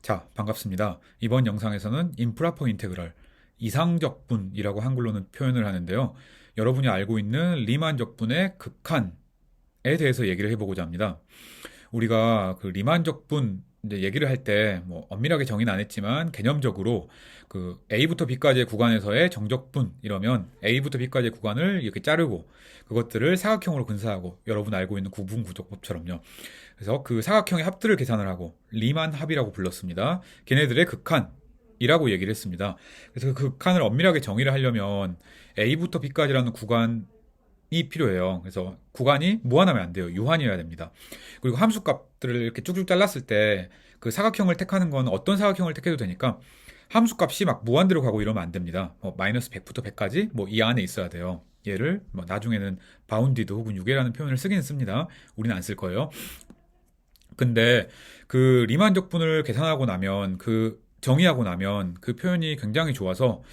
자, 반갑습니다. 이번 영상에서는 임프라퍼 인테그럴, 이상적분이라고 한글로는 표현을 하는데요. 여러분이 알고 있는 리만 적분의 극한에 대해서 얘기를 해보고자 합니다. 우리가 그 리만 적분 이제 얘기를 할 때 뭐 엄밀하게 정의는 안 했지만 개념적으로 그 A부터 B까지의 구간에서의 정적분 이러면 A부터 B까지의 구간을 이렇게 자르고 그것들을 사각형으로 근사하고 여러분 알고 있는 구분 구조법처럼요. 그래서 그 사각형의 합들을 계산을 하고 리만 합이라고 불렀습니다. 걔네들의 극한이라고 얘기를 했습니다. 그래서 그 극한을 엄밀하게 정의를 하려면 A부터 B까지라는 구간이 필요해요. 그래서 구간이 무한하면 안 돼요. 유한이어야 됩니다. 그리고 함수값들을 이렇게 쭉쭉 잘랐을 때 그 사각형을 택하는 건 어떤 사각형을 택해도 되니까 함수값이 막 무한대로 가고 이러면 안 됩니다. 마이너스 100부터 100까지 뭐 이 안에 있어야 돼요. 얘를 뭐 나중에는 바운디드 혹은 유계라는 표현을 쓰긴 씁니다. 우리는 안 쓸 거예요. 근데 그 리만 적분을 계산하고 나면 그 정의하고 나면 그 표현이 굉장히 좋아서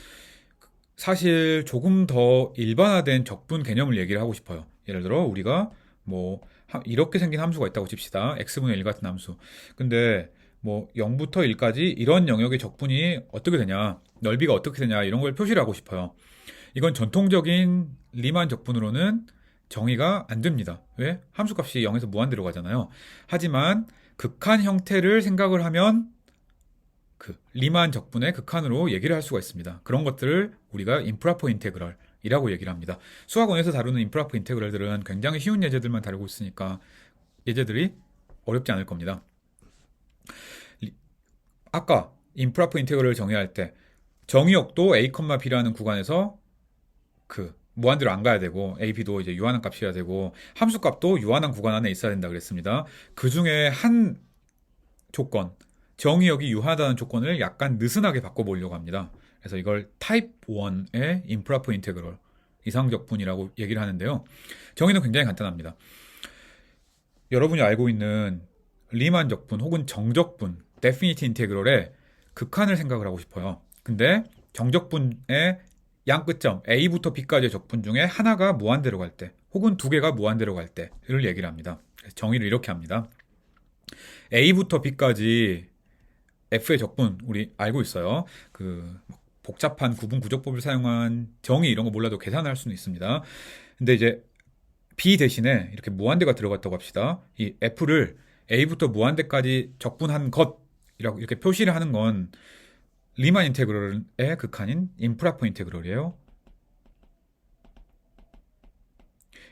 사실 조금 더 일반화된 적분 개념을 얘기를 하고 싶어요. 예를 들어 우리가 뭐 이렇게 생긴 함수가 있다고 칩시다. x분의 1 같은 함수. 근데 뭐 0부터 1까지 이런 영역의 적분이 어떻게 되냐, 넓이가 어떻게 되냐 이런 걸 표시를 하고 싶어요. 이건 전통적인 리만 적분으로는 정의가 안 됩니다. 왜? 함수값이 0에서 무한대로 가잖아요. 하지만 극한 형태를 생각을 하면 그 리만 적분의 극한으로 얘기를 할 수가 있습니다. 그런 것들을 우리가 임프라퍼 인테그럴이라고 얘기를 합니다. 수학원에서 다루는 임프라퍼 인테그럴들은 굉장히 쉬운 예제들만 다루고 있으니까 예제들이 어렵지 않을 겁니다. 아까 임프라퍼 인테그럴을 정의할 때 정의역도 a, b라는 구간에서 그 무한대로 안 가야 되고 a, b도 이제 유한한 값이어야 되고 함수값도 유한한 구간 안에 있어야 된다 그랬습니다. 그 중에 한 조건, 정의역이 유하다는 조건을 약간 느슨하게 바꿔보려고 합니다. 그래서 이걸 타입 1의 임프라퍼 인테그럴, 이상적분이라고 얘기를 하는데요. 정의는 굉장히 간단합니다. 여러분이 알고 있는 리만 적분 혹은 정적분, 데피니트 인테그럴의 극한을 생각을 하고 싶어요. 근데 정적분의 양 끝점 A부터 B까지의 적분 중에 하나가 무한대로 갈 때 혹은 두 개가 무한대로 갈 때를 얘기를 합니다. 정의를 이렇게 합니다. A부터 B까지 F의 적분 우리 알고 있어요. 그 복잡한 구분 구조법을 사용한 정의 이런 거 몰라도 계산할 수는 있습니다. 근데 이제 B 대신에 이렇게 무한대가 들어갔다고 합시다. 이 F를 A부터 무한대까지 적분한 것이라고 이렇게 표시를 하는 건 리만 인테그럴의 극한인 임프라퍼 인테그럴이에요.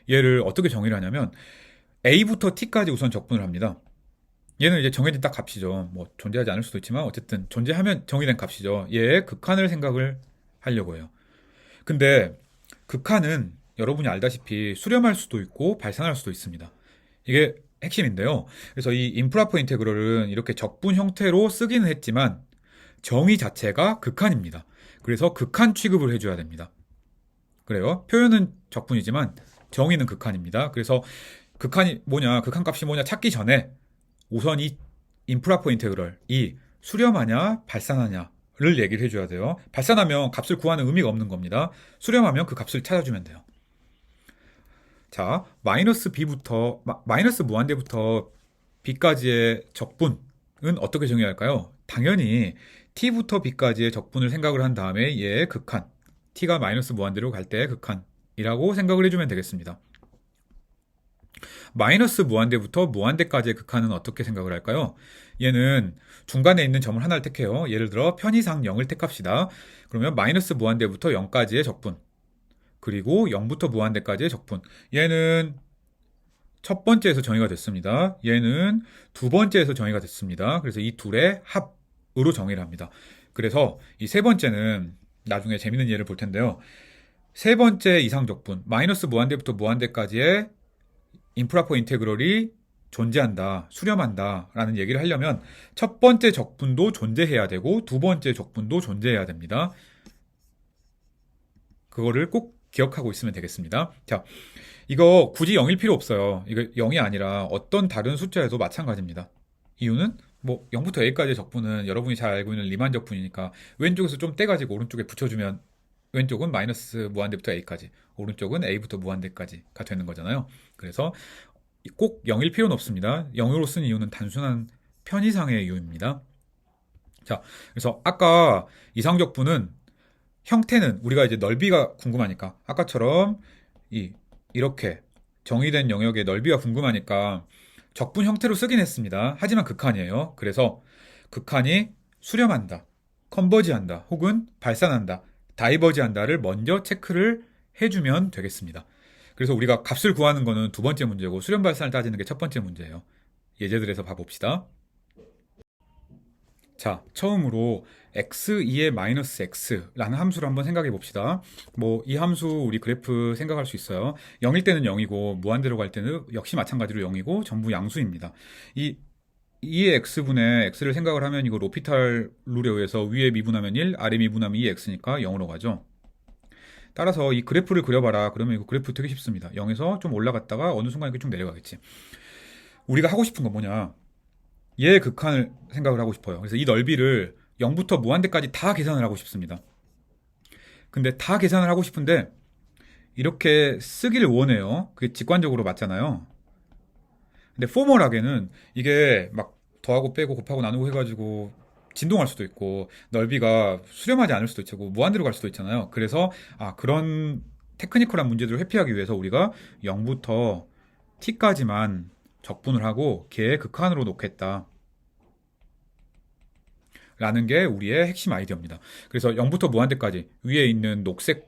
얘를 어떻게 정의를 하냐면 A부터 T까지 우선 적분을 합니다. 얘는 이제 정해진 딱 값이죠. 뭐 존재하지 않을 수도 있지만 어쨌든 존재하면 정의된 값이죠. 얘의 극한을 생각을 하려고 해요. 근데 극한은 여러분이 알다시피 수렴할 수도 있고 발산할 수도 있습니다. 이게 핵심인데요. 그래서 이 임프라퍼 인테그럴은 이렇게 적분 형태로 쓰기는 했지만 정의 자체가 극한입니다. 그래서 극한 취급을 해줘야 됩니다. 그래요. 표현은 적분이지만 정의는 극한입니다. 그래서 극한이 뭐냐, 극한값이 뭐냐 찾기 전에 우선 이 임프라퍼 인테그럴, 이 수렴하냐 발산하냐를 얘기를 해줘야 돼요. 발산하면 값을 구하는 의미가 없는 겁니다. 수렴하면 그 값을 찾아주면 돼요. 자, 마이너스 무한대부터 b까지의 적분은 어떻게 정의할까요? 당연히 t부터 b까지의 적분을 생각을 한 다음에 얘의 극한, t가 마이너스 무한대로 갈 때의 극한이라고 생각을 해주면 되겠습니다. 마이너스 무한대부터 무한대까지의 극한은 어떻게 생각을 할까요? 얘는 중간에 있는 점을 하나를 택해요. 예를 들어 편의상 0을 택합시다. 그러면 마이너스 무한대부터 0까지의 적분, 그리고 0부터 무한대까지의 적분. 얘는 첫 번째에서 정의가 됐습니다. 얘는 두 번째에서 정의가 됐습니다. 그래서 이 둘의 합으로 정의를 합니다. 그래서 이 세 번째는 나중에 재밌는 예를 볼 텐데요. 세 번째 이상적분, 마이너스 무한대부터 무한대까지의 임프라퍼 인테그럴이 존재한다, 수렴한다 라는 얘기를 하려면 첫 번째 적분도 존재해야 되고 두 번째 적분도 존재해야 됩니다. 그거를 꼭 기억하고 있으면 되겠습니다. 자, 이거 굳이 0일 필요 없어요. 이거 0이 아니라 어떤 다른 숫자에도 마찬가지입니다. 이유는 뭐 0부터 a까지의 적분은 여러분이 잘 알고 있는 리만 적분이니까 왼쪽에서 좀 떼가지고 오른쪽에 붙여주면 왼쪽은 마이너스 무한대부터 a까지, 오른쪽은 a부터 무한대까지가 되는 거잖아요. 그래서 꼭 0일 필요는 없습니다. 0으로 쓴 이유는 단순한 편의상의 이유입니다. 자, 그래서 아까 이상적분은 형태는 우리가 이제 넓이가 궁금하니까 아까처럼 이렇게 정의된 영역의 넓이가 궁금하니까 적분 형태로 쓰긴 했습니다. 하지만 극한이에요. 그래서 극한이 수렴한다, 컨버지한다, 혹은 발산한다, 다이버지한다를 먼저 체크를 해주면 되겠습니다. 그래서 우리가 값을 구하는 거는 두 번째 문제고 수렴 발산을 따지는 게 첫 번째 문제예요. 예제들에서 봐봅시다. 자, 처음으로 x2의 마이너스 x라는 함수를 한번 생각해 봅시다. 뭐, 이 함수 우리 그래프 생각할 수 있어요. 0일 때는 0이고, 무한대로 갈 때는 역시 마찬가지로 0이고, 전부 양수입니다. 이 2의 x분의 x를 생각을 하면 이거 로피탈 룰에 의해서 위에 미분하면 1, 아래 미분하면 2x니까 0으로 가죠. 따라서 이 그래프를 그려봐라. 그러면 이거 그래프 되게 쉽습니다. 0에서 좀 올라갔다가 어느 순간 이렇게 쭉 내려가겠지. 우리가 하고 싶은 건 뭐냐? 얘의 극한을 생각을 하고 싶어요. 그래서 이 넓이를 0부터 무한대까지 다 계산을 하고 싶습니다. 근데 다 계산을 하고 싶은데 이렇게 쓰기를 원해요. 그게 직관적으로 맞잖아요. 근데 포멀하게는 이게 막 더하고 빼고 곱하고 나누고 해가지고 진동할 수도 있고 넓이가 수렴하지 않을 수도 있고 무한대로 갈 수도 있잖아요. 그래서 그런 테크니컬한 문제들을 회피하기 위해서 우리가 0부터 t까지만 적분을 하고 걔의 극한으로 놓겠다. 라는 게 우리의 핵심 아이디어입니다. 그래서 0부터 무한대까지 위에 있는 녹색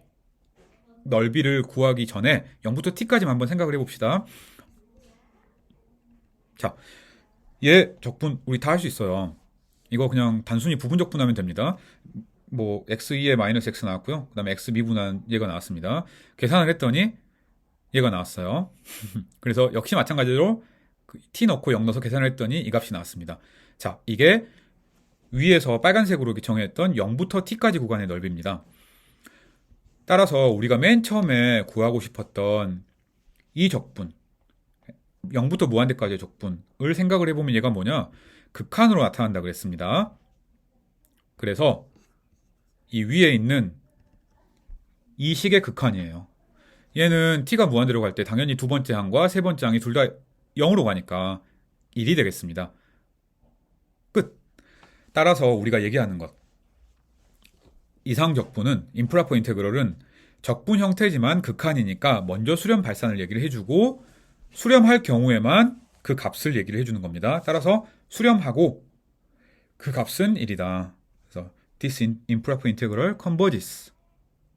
넓이를 구하기 전에 0부터 t까지만 한번 생각을 해봅시다. 자, 얘 적분 우리 다 할 수 있어요. 이거 그냥 단순히 부분 적분하면 됩니다. 뭐 x2에 마이너스 x 나왔고요. 그 다음에 x 미분한 얘가 나왔습니다. 계산을 했더니 얘가 나왔어요. 그래서 역시 마찬가지로 t 넣고 0 넣어서 계산을 했더니 이 값이 나왔습니다. 자, 이게 위에서 빨간색으로 정했던 0부터 t까지 구간의 넓이입니다. 따라서 우리가 맨 처음에 구하고 싶었던 이 적분, 0부터 무한대까지의 적분을 생각을 해보면 얘가 뭐냐? 극한으로 나타난다 그랬습니다. 그래서 이 위에 있는 이 식의 극한이에요. 얘는 t가 무한대로 갈 때 당연히 두 번째 항과 세 번째 항이 둘 다 0으로 가니까 1이 되겠습니다. 끝. 따라서 우리가 얘기하는 것. 이상 적분은 임프라퍼 인테그럴은 적분 형태지만 극한이니까 먼저 수렴 발산을 얘기를 해주고 수렴할 경우에만 그 값을 얘기를 해주는 겁니다. 따라서 수렴하고 그 값은 1이다. 그래서 this improper integral converges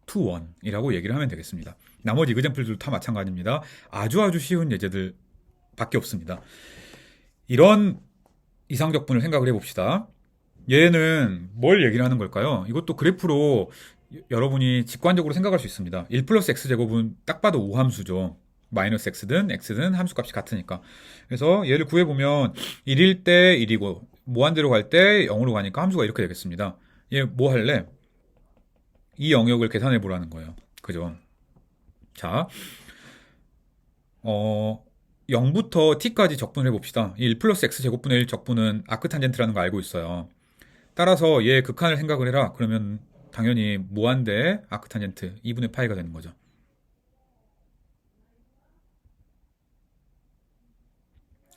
to 1이라고 얘기를 하면 되겠습니다. 나머지 이그젠플들도 다 마찬가지입니다. 아주 쉬운 예제들 밖에 없습니다. 이런 이상적분을 생각을 해봅시다. 얘는 뭘 얘기를 하는 걸까요? 이것도 그래프로 여러분이 직관적으로 생각할 수 있습니다. 1 플러스 x제곱은 딱 봐도 우함수죠. 마이너스 x든 함수값이 같으니까. 그래서 얘를 구해보면 1일 때 1이고 무한대로 갈 때 0으로 가니까 함수가 이렇게 되겠습니다. 얘 뭐 할래? 이 영역을 계산해 보라는 거예요. 그죠? 자, 0부터 t까지 적분을 해봅시다. 1 플러스 x제곱분의 1 적분은 아크탄젠트라는 거 알고 있어요. 따라서 얘 극한을 생각을 해라. 그러면 당연히 무한대 아크탄젠트 2분의 파이가 되는 거죠.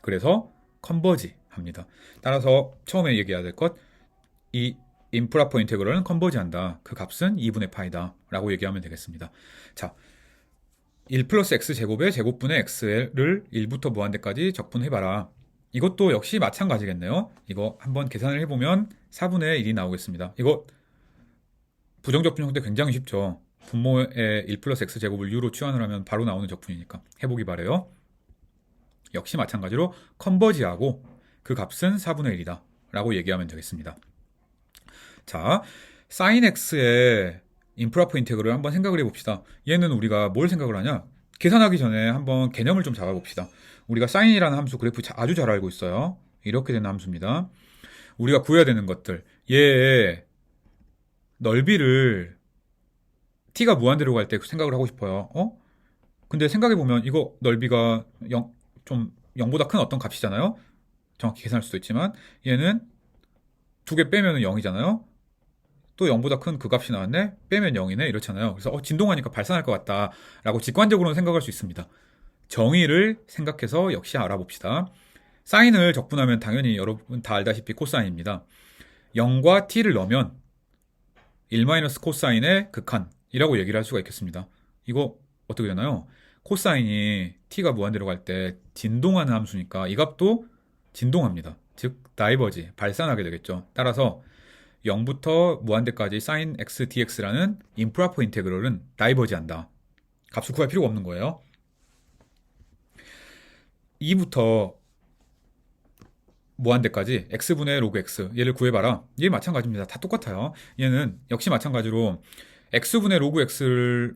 그래서 컨버지 합니다. 따라서 처음에 얘기해야 될 것, 이 임프라퍼 인테그럴은 컨버지 한다. 그 값은 2분의 파이다. 라고 얘기하면 되겠습니다. 자, 1 플러스 x제곱의 제곱분의 x를 1부터 무한대까지 적분해봐라. 이것도 역시 마찬가지겠네요. 이거 한번 계산을 해보면 4분의 1이 나오겠습니다. 이거 부정적분 형태 굉장히 쉽죠. 분모의 1 플러스 x제곱을 u로 치환을 하면 바로 나오는 적분이니까 해보기 바래요. 역시 마찬가지로 컨버지하고 그 값은 4분의 1이다 라고 얘기하면 되겠습니다. 자, sin x의 임프라퍼 인테그럴을 한번 생각을 해봅시다. 얘는 우리가 뭘 생각을 하냐? 계산하기 전에 한번 개념을 좀 잡아봅시다. 우리가 sin이라는 함수 그래프 아주 잘 알고 있어요. 이렇게 되는 함수입니다. 우리가 구해야 되는 것들, 얘의 넓이를 t가 무한대로 갈 때 생각을 하고 싶어요. 근데 생각해보면 이거 넓이가 0보다 큰 어떤 값이잖아요. 정확히 계산할 수도 있지만 얘는 두 개 빼면 0이잖아요. 또 0보다 큰 그 값이 나왔네? 빼면 0이네? 이렇잖아요. 그래서 진동하니까 발산할 것 같다 라고 직관적으로는 생각할 수 있습니다. 정의를 생각해서 역시 알아봅시다. 사인을 적분하면 당연히 여러분 다 알다시피 코사인입니다. 0과 t를 넣으면 1 코사인의 극한이라고 얘기를 할 수가 있겠습니다. 이거 어떻게 되나요? 코사인이 t가 무한대로 갈 때 진동하는 함수니까 이 값도 진동합니다. 즉 다이버지, 발산하게 되겠죠. 따라서 0부터 무한대까지 sin x dx라는 임프로퍼 인테그럴은 다이버지한다. 값을 구할 필요가 없는 거예요. 2부터 무한대까지 x분의 로그 x 얘를 구해봐라. 얘 마찬가지입니다. 다 똑같아요. 얘는 역시 마찬가지로 x분의 로그 x를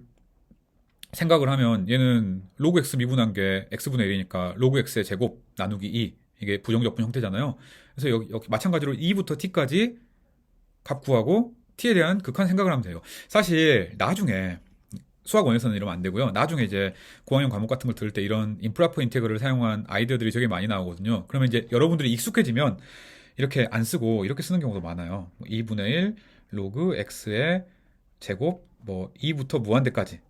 생각을 하면 얘는 로그 x 미분한 게 x분의 1이니까 로그 x의 제곱 나누기 2 이게 부정적분 형태잖아요. 그래서 여기 마찬가지로 2부터 t까지 값 구하고 t에 대한 극한 생각을 하면 돼요. 사실 나중에 수학 원에서는 이러면 안 되고요. 나중에 이제 고학년 과목 같은 걸 들을 때 이런 임프로퍼 인테그럴을 사용한 아이디어들이 되게 많이 나오거든요. 그러면 이제 여러분들이 익숙해지면 이렇게 안 쓰고 이렇게 쓰는 경우도 많아요. 2분의 1 로그 x의 제곱 뭐 2부터 무한대까지.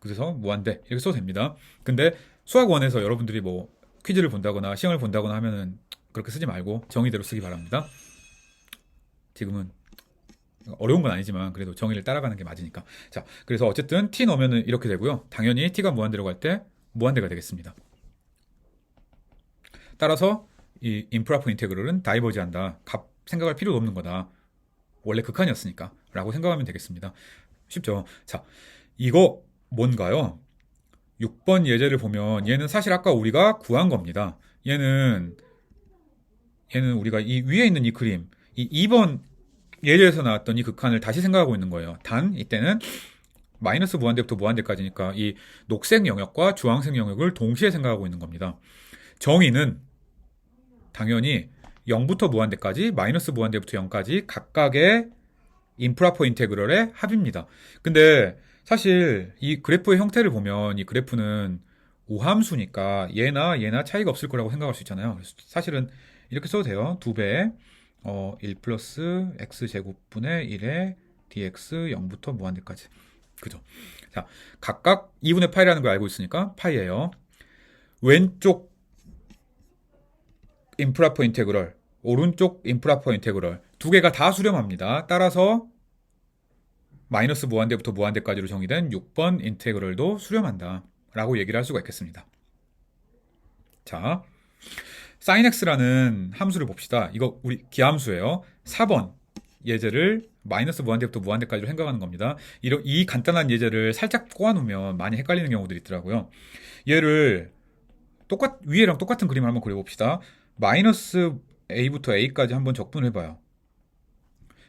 그래서 무한대 이렇게 써도 됩니다. 근데 수학 원에서 여러분들이 뭐 퀴즈를 본다거나 시험을 본다거나 하면은 그렇게 쓰지 말고 정의대로 쓰기 바랍니다. 지금은 어려운 건 아니지만 그래도 정의를 따라가는 게 맞으니까. 자, 그래서 어쨌든 t 넣으면은 이렇게 되고요. 당연히 t가 무한대로 갈 때 무한대가 되겠습니다. 따라서 이 임프로퍼 인테그럴은 다이버지한다. 값 생각할 필요도 없는 거다. 원래 극한이었으니까 라고 생각하면 되겠습니다. 쉽죠? 자, 이거 뭔가요? 6번 예제를 보면 얘는 사실 아까 우리가 구한 겁니다. 얘는 우리가 이 위에 있는 이 그림, 이 2번 예제에서 나왔던 이 극한을 다시 생각하고 있는 거예요. 단 이때는 마이너스 무한대부터 무한대까지니까 이 녹색 영역과 주황색 영역을 동시에 생각하고 있는 겁니다. 정의는 당연히 0부터 무한대까지 마이너스 무한대부터 0까지 각각의 임프로퍼 인테그럴의 합입니다. 근데 사실 이 그래프의 형태를 보면 이 그래프는 오함수니까 얘나 차이가 없을 거라고 생각할 수 있잖아요. 사실은 이렇게 써도 돼요. 2배 1 플러스 x제곱분의 1의 dx 0부터 무한대까지. 그죠? 자, 각각 2분의 파이라는 걸 알고 있으니까 파이예요. 왼쪽 임프로퍼 인테그럴, 오른쪽 임프로퍼 인테그럴 두 개가 다 수렴합니다. 따라서 마이너스 무한대부터 무한대까지로 정의된 6번 인테그럴도 수렴한다 라고 얘기를 할 수가 있겠습니다. 자, sin x라는 함수를 봅시다. 이거 우리 기함수예요. 4번 예제를 마이너스 무한대부터 무한대까지로 생각하는 겁니다. 이 간단한 예제를 살짝 꼬아놓으면 많이 헷갈리는 경우들이 있더라고요. 얘를 위에랑 똑같은 그림을 한번 그려봅시다. 마이너스 a부터 a까지 한번 적분을 해봐요.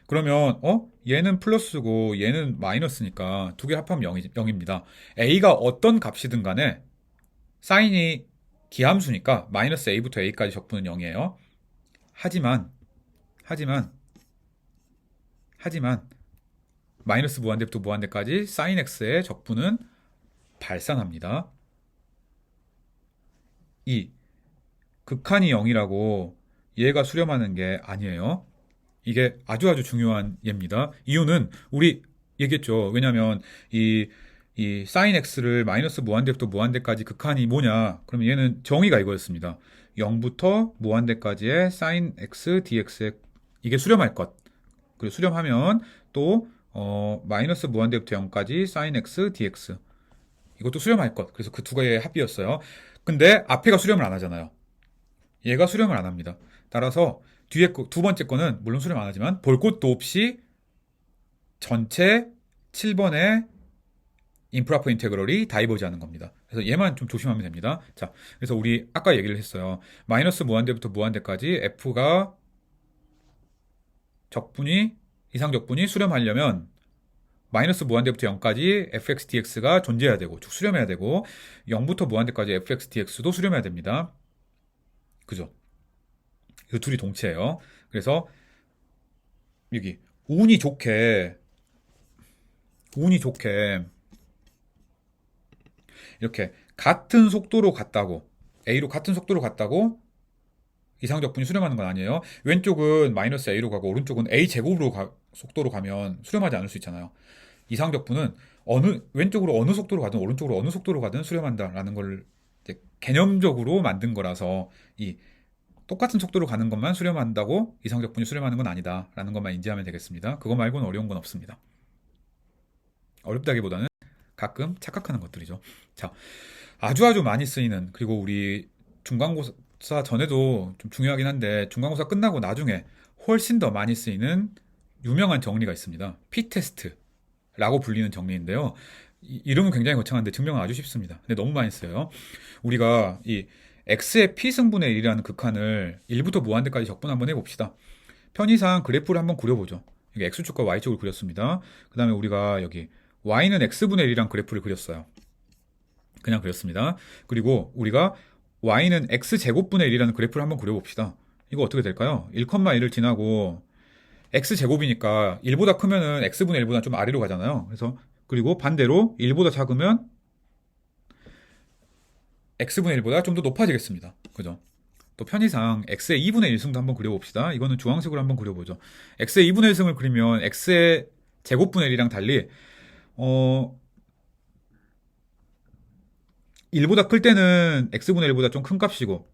그러면 얘는 플러스고 얘는 마이너스니까 두 개 합하면 0입니다. a가 어떤 값이든 간에 사인이 기함수니까 마이너스 a부터 a까지 적분은 0이에요. 하지만 마이너스 무한대부터 무한대까지 sin x의 적분은 발산합니다. 이 극한이 0이라고 얘가 수렴하는 게 아니에요. 이게 아주 중요한 예입니다. 이유는 우리 얘기했죠. 왜냐하면 이 sin x를 마이너스 무한대부터 무한대까지 극한이 뭐냐? 그러면 얘는 정의가 이거였습니다. 0부터 무한대까지의 sin x dx의 이게 수렴할 것. 그리고 수렴하면 또 마이너스 무한대부터 0까지 sin x dx 이것도 수렴할 것. 그래서 그 두 개의 합이었어요. 근데 앞에가 수렴을 안 하잖아요. 얘가 수렴을 안 합니다. 따라서 뒤에 두 번째 거는 물론 수렴 안 하지만 볼 것도 없이 전체 7번의 임프로퍼 인테그럴이 다이버지하는 겁니다. 그래서 얘만 좀 조심하면 됩니다. 자, 그래서 우리 아까 얘기를 했어요. 마이너스 무한대부터 무한대까지 f가 이상적분이 수렴하려면 마이너스 무한대부터 0까지 fx dx가 존재해야 되고 쭉 수렴해야 되고 0부터 무한대까지 fx dx도 수렴해야 됩니다. 그죠? 이 둘이 동체예요. 그래서 여기 운이 좋게 이렇게 같은 속도로 갔다고 a로 같은 속도로 갔다고 이상적분이 수렴하는 건 아니에요. 왼쪽은 마이너스 a로 가고 오른쪽은 a 제곱으로 속도로 가면 수렴하지 않을 수 있잖아요. 이상적분은 왼쪽으로 어느 속도로 가든 오른쪽으로 어느 속도로 가든 수렴한다라는 걸 개념적으로 만든 거라서 이 똑같은 속도로 가는 것만 수렴한다고 이상적분이 수렴하는 건 아니다 라는 것만 인지하면 되겠습니다. 그거 말고는 어려운 건 없습니다. 어렵다기보다는 가끔 착각하는 것들이죠. 자, 아주 많이 쓰이는, 그리고 우리 중간고사 전에도 좀 중요하긴 한데 중간고사 끝나고 나중에 훨씬 더 많이 쓰이는 유명한 정리가 있습니다. P테스트라고 불리는 정리인데요. 이름은 굉장히 거창한데 증명은 아주 쉽습니다. 근데 너무 많이 써요. 우리가 이 x의 p승분의 1이라는 극한을 1부터 무한대까지 적분 한번 해봅시다. 편의상 그래프를 한번 그려보죠. 여기 x축과 y축을 그렸습니다. 그 다음에 우리가 여기 y는 x분의 1이란 그래프를 그렸어요. 그냥 그렸습니다. 그리고 우리가 y는 x제곱분의 1이라는 그래프를 한번 그려봅시다. 이거 어떻게 될까요? 1,1을 지나고 x제곱이니까 1보다 크면은 x분의 1보다 좀 아래로 가잖아요. 그래서 그리고 반대로 1보다 작으면 x분의 1보다 좀 더 높아지겠습니다. 그죠? 또 편의상 x의 2분의 1승도 한번 그려봅시다. 이거는 주황색으로 한번 그려보죠. x의 2분의 1승을 그리면 x의 제곱분의 1이랑 달리 1보다 클 때는 x분의 1보다 좀 큰 값이고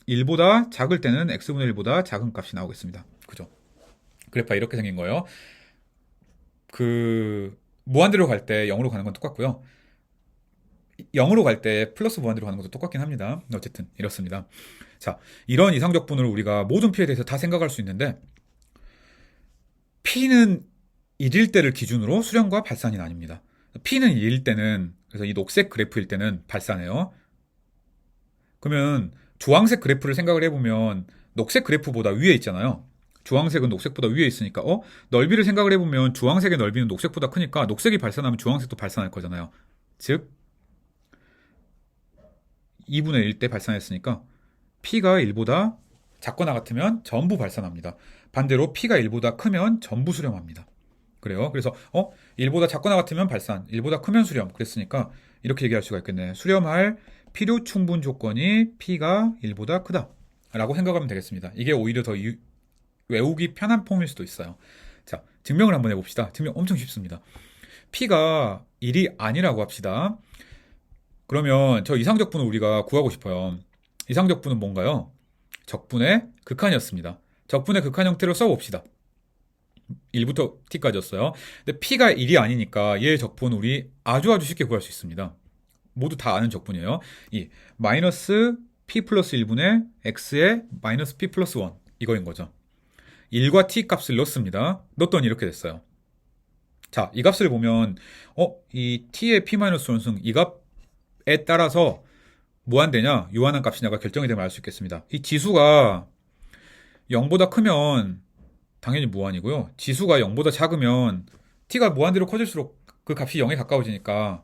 1보다 작을 때는 x분의 1보다 작은 값이 나오겠습니다. 그죠? 그래프가 이렇게 생긴 거예요. 무한대로 갈 때 0으로 가는 건 똑같고요. 0으로 갈 때 플러스 무한대로 가는 것도 똑같긴 합니다. 어쨌든 이렇습니다. 자, 이런 이상적분을 우리가 모든 p에 대해서 다 생각할 수 있는데 p는 1일 때를 기준으로 수렴과 발산이 나뉩니다. p는 1일 때는, 그래서 이 녹색 그래프일 때는 발산해요. 그러면 주황색 그래프를 생각을 해보면 녹색 그래프보다 위에 있잖아요. 주황색은 녹색보다 위에 있으니까 넓이를 생각을 해보면 주황색의 넓이는 녹색보다 크니까 녹색이 발산하면 주황색도 발산할 거잖아요. 즉 2분의 1 때 발산했으니까 P가 1보다 작거나 같으면 전부 발산합니다. 반대로 P가 1보다 크면 전부 수렴합니다. 그래요. 그래서 1보다 작거나 같으면 발산, 1보다 크면 수렴. 그랬으니까 이렇게 얘기할 수가 있겠네. 수렴할 필요 충분 조건이 P가 1보다 크다 라고 생각하면 되겠습니다. 이게 오히려 더 외우기 편한 폼일 수도 있어요. 자, 증명을 한번 해봅시다. 증명 엄청 쉽습니다. P가 1이 아니라고 합시다. 그러면 저 이상적분을 우리가 구하고 싶어요. 이상적분은 뭔가요? 적분의 극한이었습니다. 적분의 극한 형태로 써봅시다. 1부터 t까지였어요. 근데 p가 1이 아니니까 얘의 적분 우리 아주 쉽게 구할 수 있습니다. 모두 다 아는 적분이에요. 이 마이너스 p 플러스 1분의 x의 마이너스 p 플러스 1 이거인 거죠. 1과 t 값을 넣습니다. 넣었더니 이렇게 됐어요. 자, 이 값을 보면 이 t의 p-원승 이 값에 따라서 무한대냐 유한한 값이냐가 결정이 되면 알 수 있겠습니다. 이 지수가 0보다 크면 당연히 무한이고요. 지수가 0보다 작으면 t가 무한대로 커질수록 그 값이 0에 가까워지니까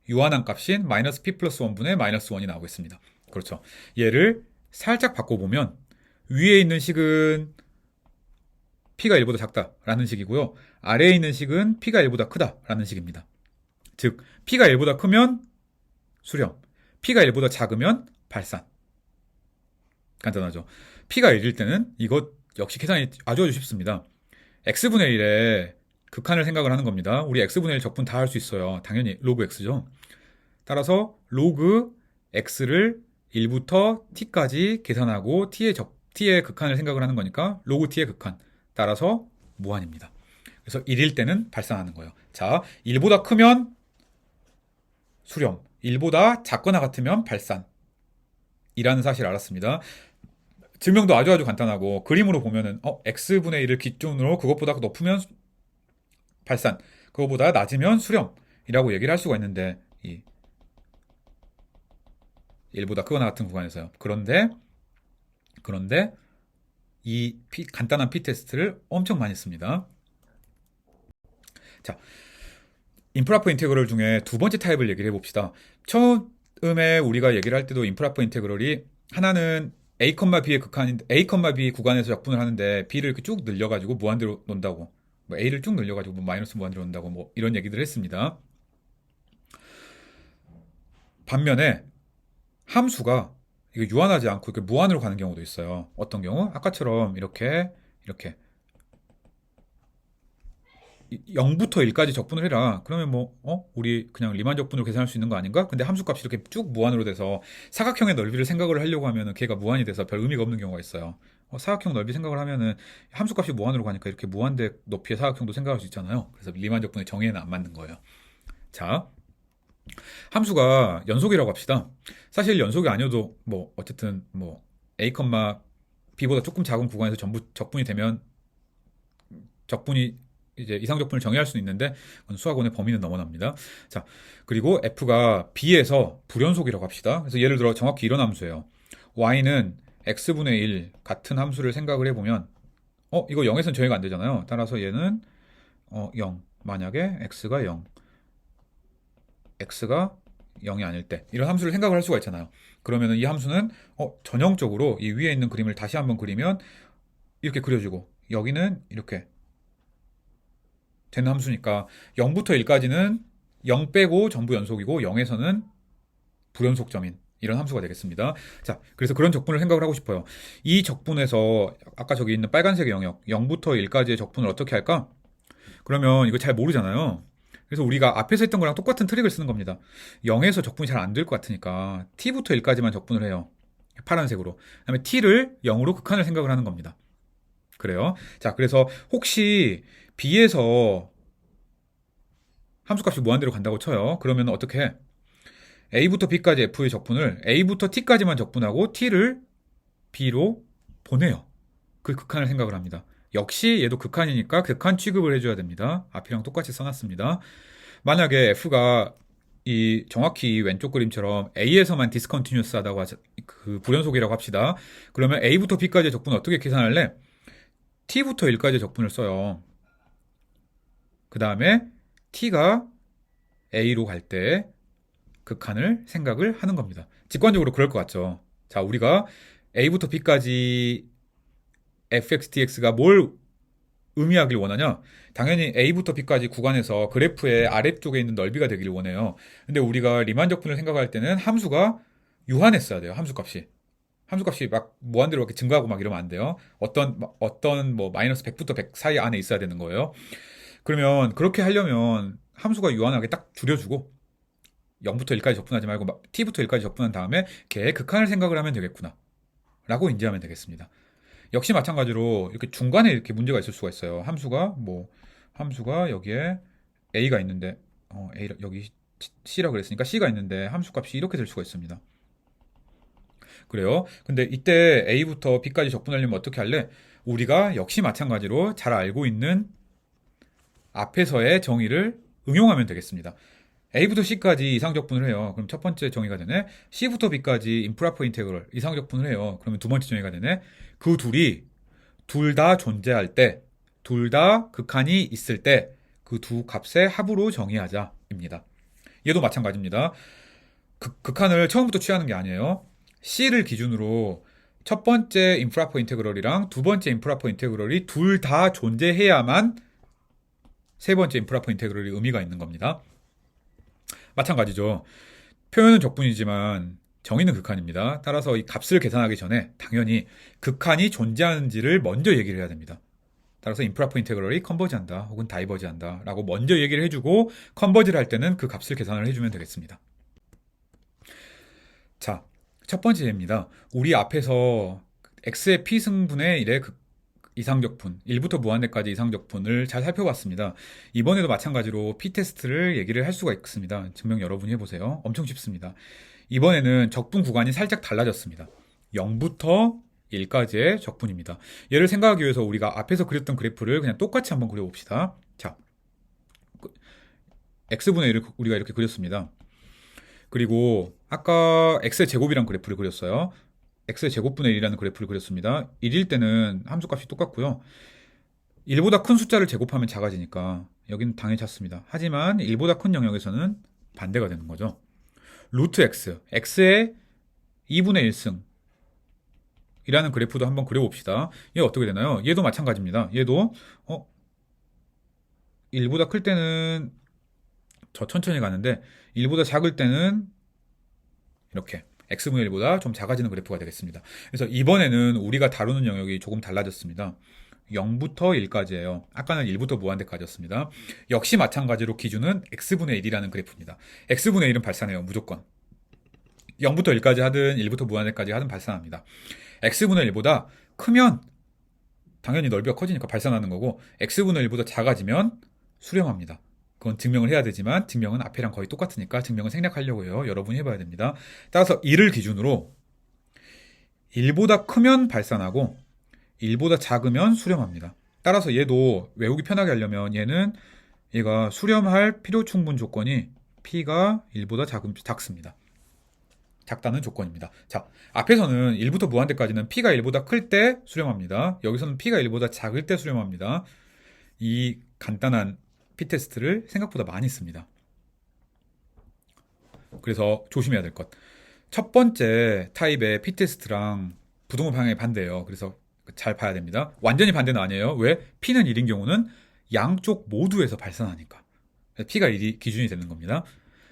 유한한 값인 마이너스 p 플러스 1분의 마이너스 1이 나오고 있습니다. 그렇죠. 얘를 살짝 바꿔보면 위에 있는 식은 p가 1보다 작다라는 식이고요. 아래에 있는 식은 p가 1보다 크다라는 식입니다. 즉 p가 1보다 크면 수렴, p가 1보다 작으면 발산. 간단하죠. p가 1일 때는 이것 역시 계산이 아주 쉽습니다. x분의 1에 극한을 생각을 하는 겁니다. 우리 x분의 1 적분 다 할 수 있어요. 당연히 로그 x죠. 따라서 로그 x를 1부터 t까지 계산하고 t의 극한을 생각을 하는 거니까 로그 t의 극한. 따라서 무한입니다. 그래서 1일 때는 발산하는 거예요. 자, 1보다 크면 수렴, 1보다 작거나 같으면 발산. 이라는 사실을 알았습니다. 증명도 아주 간단하고 그림으로 보면은 x분의 1을 기준으로 그것보다 높으면 발산, 그것보다 낮으면 수렴이라고 얘기를 할 수가 있는데 이 1보다 크거나 같은 구간에서요. 그런데 이 간단한 P테스트를 엄청 많이 씁니다. 자, 임프로퍼 인테그럴 중에 두 번째 타입을 얘기를 해봅시다. 처음에 우리가 얘기를 할 때도 임프로퍼 인테그럴이 하나는 a, b의 극한인데 a, b 구간에서 적분을 하는데 b를 이렇게 쭉 늘려가지고 무한대로 논다고, a를 쭉 늘려가지고 마이너스 무한대로 논다고 이런 얘기들을 했습니다. 반면에 함수가 이거 유한하지 않고 이렇게 무한으로 가는 경우도 있어요. 어떤 경우? 아까처럼 이렇게 0부터 1까지 적분을 해라. 그러면 우리 그냥 리만 적분으로 계산할 수 있는 거 아닌가? 근데 함수값이 이렇게 쭉 무한으로 돼서 사각형의 넓이를 생각을 하려고 하면은 걔가 무한이 돼서 별 의미가 없는 경우가 있어요. 사각형 넓이 생각을 하면은 함수값이 무한으로 가니까 이렇게 무한대 높이의 사각형도 생각할 수 있잖아요. 그래서 리만 적분의 정의에는 안 맞는 거예요. 자, 함수가 연속이라고 합시다. 사실 연속이 아니어도 어쨌든 a, b보다 조금 작은 구간에서 전부 적분이 되면 적분이 이제 이상적분을 정의할 수 있는데 수학원의 범위는 넘어납니다. 자, 그리고 f가 b에서 불연속이라고 합시다. 그래서 예를 들어 정확히 이런 함수예요. y는 x분의 1 같은 함수를 생각을 해보면 이거 0에서는 정의가 안 되잖아요. 따라서 얘는 0. 만약에 x가 0 x가 0이 아닐 때 이런 함수를 생각을 할 수가 있잖아요. 그러면 이 함수는 전형적으로 이 위에 있는 그림을 다시 한번 그리면 이렇게 그려주고 여기는 이렇게 되는 함수니까 0부터 1까지는 0 빼고 전부 연속이고 0에서는 불연속점인 이런 함수가 되겠습니다. 자, 그래서 그런 적분을 생각을 하고 싶어요. 이 적분에서 아까 저기 있는 빨간색의 영역 0부터 1까지의 적분을 어떻게 할까? 그러면 이거 잘 모르잖아요. 그래서 우리가 앞에서 했던 거랑 똑같은 트릭을 쓰는 겁니다. 0에서 적분이 잘 안 될 것 같으니까 t부터 1까지만 적분을 해요. 파란색으로. 그다음에 t를 0으로 극한을 생각을 하는 겁니다. 그래요. 자, 그래서 혹시 b에서 함수값이 무한대로 간다고 쳐요. 그러면 어떻게 해? a부터 b까지 f의 적분을 a부터 t까지만 적분하고 t를 b로 보내요. 그 극한을 생각을 합니다. 역시 얘도 극한이니까 극한 취급을 해줘야 됩니다. 앞이랑 똑같이 써놨습니다. 만약에 f가 정확히 왼쪽 그림처럼 a에서만 디스컨티뉴스하다고 그 불연속이라고 합시다. 그러면 a부터 b까지의 적분을 어떻게 계산할래? t부터 1까지의 적분을 써요. 그 다음에 t가 a로 갈 때 극한을 생각을 하는 겁니다. 직관적으로 그럴 것 같죠. 자, 우리가 a부터 b까지 fx, dx가 뭘 의미하길 원하냐? 당연히 a부터 b까지 구간에서 그래프의 아래쪽에 있는 넓이가 되기를 원해요. 근데 우리가 리만 적분을 생각할 때는 함수가 유한했어야 돼요. 함수값이 막 무한대로 이렇게 증가하고 막 이러면 안 돼요. 어떤 마이너스 100부터 100 사이 안에 있어야 되는 거예요. 그러면 그렇게 하려면 함수가 유한하게 딱 줄여주고 0부터 1까지 적분하지 말고 t부터 1까지 적분한 다음에 걔의 극한을 생각을 하면 되겠구나 라고 인지하면 되겠습니다. 역시 마찬가지로 이렇게 중간에 이렇게 문제가 있을 수가 있어요. 함수가 여기에 a가 있는데 여기 c라 그랬으니까 c가 있는데 함수값이 이렇게 될 수가 있습니다. 그래요. 근데 이때 a부터 b까지 적분하려면 어떻게 할래? 우리가 역시 마찬가지로 잘 알고 있는 앞에서의 정의를 응용하면 되겠습니다. a부터 c까지 이상적분을 해요. 그럼 첫 번째 정의가 되네. c부터 b까지 임프로퍼 인테그럴 이상적분을 해요. 그러면 두 번째 정의가 되네. 그 둘이 둘 다 존재할 때, 둘 다 극한이 있을 때 그 두 값의 합으로 정의하자입니다. 얘도 마찬가지입니다. 극한을 처음부터 취하는 게 아니에요. c를 기준으로 첫 번째 임프로퍼 인테그럴이랑 두 번째 임프로퍼 인테그럴이 둘 다 존재해야만 세 번째 임프로퍼 인테그럴이 의미가 있는 겁니다. 마찬가지죠. 표현은 적분이지만 정의는 극한입니다. 따라서 이 값을 계산하기 전에 당연히 극한이 존재하는지를 먼저 얘기를 해야 됩니다. 따라서 임프로퍼 인테그럴이 컨버지한다 혹은 다이버지한다 라고 먼저 얘기를 해주고 컨버지를 할 때는 그 값을 계산을 해주면 되겠습니다. 자, 첫 번째 예입니다. 우리 앞에서 x의 p승분의 1의 이상적분, 1부터 무한대까지 이상적분을 잘 살펴봤습니다. 이번에도 마찬가지로 p테스트를 얘기를 할 수가 있습니다. 증명 여러분이 해보세요. 엄청 쉽습니다. 이번에는 적분 구간이 살짝 달라졌습니다. 0부터 1까지의 적분입니다. 얘를 생각하기 위해서 우리가 앞에서 그렸던 그래프를 그냥 똑같이 한번 그려봅시다. 자, x분의 1을 우리가 이렇게 그렸습니다. 그리고 아까 x의 제곱이란 그래프를 그렸어요. x의 제곱분의 1이라는 그래프를 그렸습니다. 1일 때는 함수값이 똑같고요. 1보다 큰 숫자를 제곱하면 작아지니까 여기는 당연히 작습니다. 하지만 1보다 큰 영역에서는 반대가 되는 거죠. 루트 x, x의 2분의 1승 이라는 그래프도 한번 그려봅시다. 얘 어떻게 되나요? 얘도 마찬가지입니다. 얘도 1보다 클 때는 저 천천히 가는데 1보다 작을 때는 이렇게 x분의 1보다 좀 작아지는 그래프가 되겠습니다. 그래서 이번에는 우리가 다루는 영역이 조금 달라졌습니다. 0부터 1까지예요. 아까는 1부터 무한대까지였습니다. 역시 마찬가지로 기준은 x분의 1이라는 그래프입니다. x분의 1은 발산해요. 무조건. 0부터 1까지 하든 1부터 무한대까지 하든 발산합니다. x분의 1보다 크면 당연히 넓이가 커지니까 발산하는 거고, x분의 1보다 작아지면 수렴합니다. 그건 증명을 해야 되지만 증명은 앞에랑 거의 똑같으니까 증명을 생략하려고 해요. 여러분이 해봐야 됩니다. 따라서 1을 기준으로 1보다 크면 발산하고 1보다 작으면 수렴합니다. 따라서 얘도 외우기 편하게 하려면 얘가 수렴할 필요 충분 조건이 p가 1보다 작습니다. 작다는 조건입니다. 자, 앞에서는 1부터 무한대까지는 p가 1보다 클 때 수렴합니다. 여기서는 p가 1보다 작을 때 수렴합니다. 이 간단한 p-테스트를 생각보다 많이 씁니다. 그래서 조심해야 될 것. 첫 번째 타입의 p-테스트랑 부등호 방향이 반대예요. 그래서 잘 봐야 됩니다. 완전히 반대는 아니에요. 왜? p는 1인 경우는 양쪽 모두에서 발산하니까. p가 1이 기준이 되는 겁니다.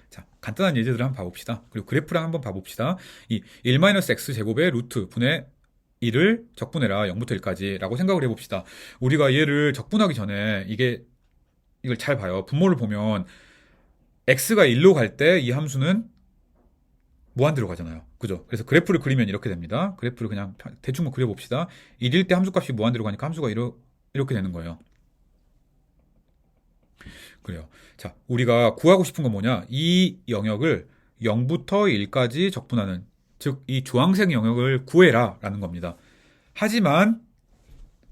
자, 간단한 예제들을 한번 봐봅시다. 그리고 그래프랑 한번 봐봅시다. 이 1-x제곱의 루트 분의 1을 적분해라. 0부터 1까지 라고 생각을 해봅시다. 우리가 얘를 적분하기 전에 이걸 잘 봐요. 분모를 보면 x가 1로 갈 때 이 함수는 무한대로 가잖아요. 그죠? 그래서 그래프를 그리면 이렇게 됩니다. 그래프를 그냥 대충 그려봅시다. 1일 때 함수값이 무한대로 가니까 함수가 이렇게 되는 거예요. 그래요. 자, 우리가 구하고 싶은 건 뭐냐? 이 영역을 0부터 1까지 적분하는, 즉 이 주황색 영역을 구해라 라는 겁니다. 하지만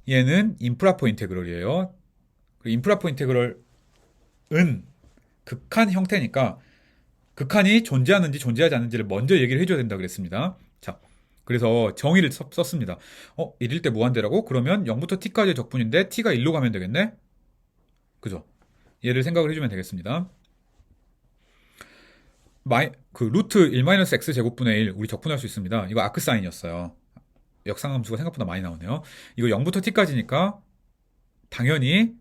얘는 임프라퍼 인테그럴이에요. 임프라퍼 인테그럴은 극한 형태니까 극한이 존재하는지 존재하지 않는지를 먼저 얘기를 해줘야 된다 그랬습니다. 자, 그래서 정의를 썼습니다. 1일 때 무한대라고? 그러면 0부터 t까지의 적분인데 t가 1로 가면 되겠네? 그죠? 얘를 생각을 해주면 되겠습니다. 루트 1-x제곱분의 1 우리 적분할 수 있습니다. 이거 아크사인이었어요. 역상함수가 생각보다 많이 나오네요. 이거 0부터 t까지니까 당연히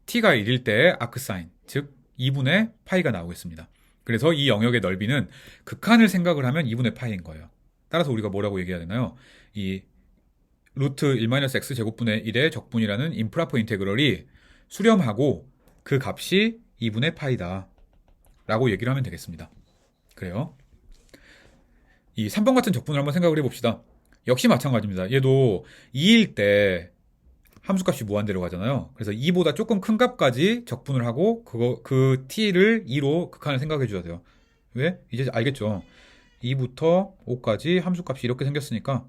t가 1일 때 아크사인, 즉 2분의 파이가 나오겠습니다. 그래서 이 영역의 넓이는 극한을 생각을 하면 2분의 파이인 거예요. 따라서 우리가 뭐라고 얘기해야 되나요? 이 루트 1-x제곱분의 1의 적분이라는 임프라퍼 인테그럴이 수렴하고 그 값이 2분의 파이다 라고 얘기를 하면 되겠습니다. 그래요. 이 3번 같은 적분을 한번 생각을 해봅시다. 역시 마찬가지입니다. 얘도 2일 때 함수값이 무한대로 가잖아요. 그래서 2보다 조금 큰 값까지 적분을 하고 그 t를 2로 극한을 생각해 줘야 돼요. 왜? 이제 알겠죠? 2부터 5까지 함수값이 이렇게 생겼으니까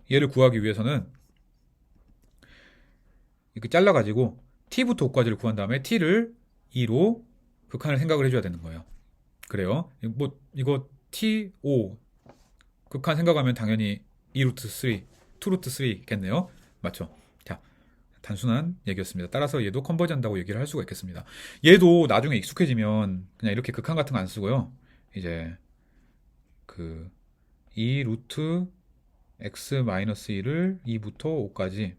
얘를 구하기 위해서는 이렇게 잘라가지고 t부터 5까지를 구한 다음에 t를 2로 극한을 생각을 해줘야 되는 거예요. 그래요. 이거 t, 5 극한 생각하면 당연히 2루트 3, 2루트 3겠네요. 맞죠? 자, 단순한 얘기였습니다. 따라서 얘도 컨버지 한다고 얘기를 할 수가 있겠습니다. 얘도 나중에 익숙해지면 그냥 이렇게 극한 같은 거 안 쓰고요. 이제 2루트 x-1을 2부터 5까지,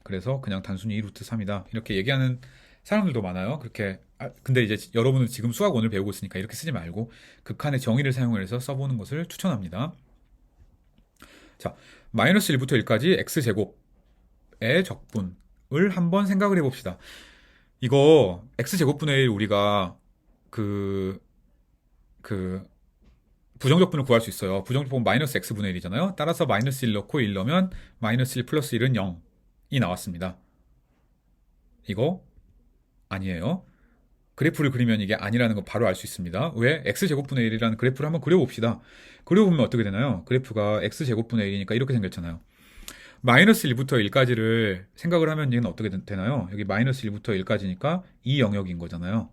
그래서 그냥 단순히 2루트 3이다 이렇게 얘기하는 사람들도 많아요. 그렇게 근데 이제 여러분은 지금 수학 오늘 배우고 있으니까 이렇게 쓰지 말고 극한의 정의를 사용해서 써보는 것을 추천합니다. 자, 마이너스 1부터 1까지 x제곱의 적분을 한번 생각을 해봅시다. 이거 x제곱분의 1 우리가 부정적분을 구할 수 있어요. 부정적분 마이너스 x분의 1이잖아요. 따라서 마이너스 1 넣고 1 넣으면 마이너스 1 플러스 1은 0이 나왔습니다. 이거 아니에요. 그래프를 그리면 이게 아니라는 거 바로 알 수 있습니다. 왜? x제곱분의 1이라는 그래프를 한번 그려봅시다. 그려보면 어떻게 되나요? 그래프가 x제곱분의 1이니까 이렇게 생겼잖아요. 마이너스 1부터 1까지를 생각을 하면 얘는 어떻게 되나요? 여기 마이너스 1부터 1까지니까 이 영역인 거잖아요.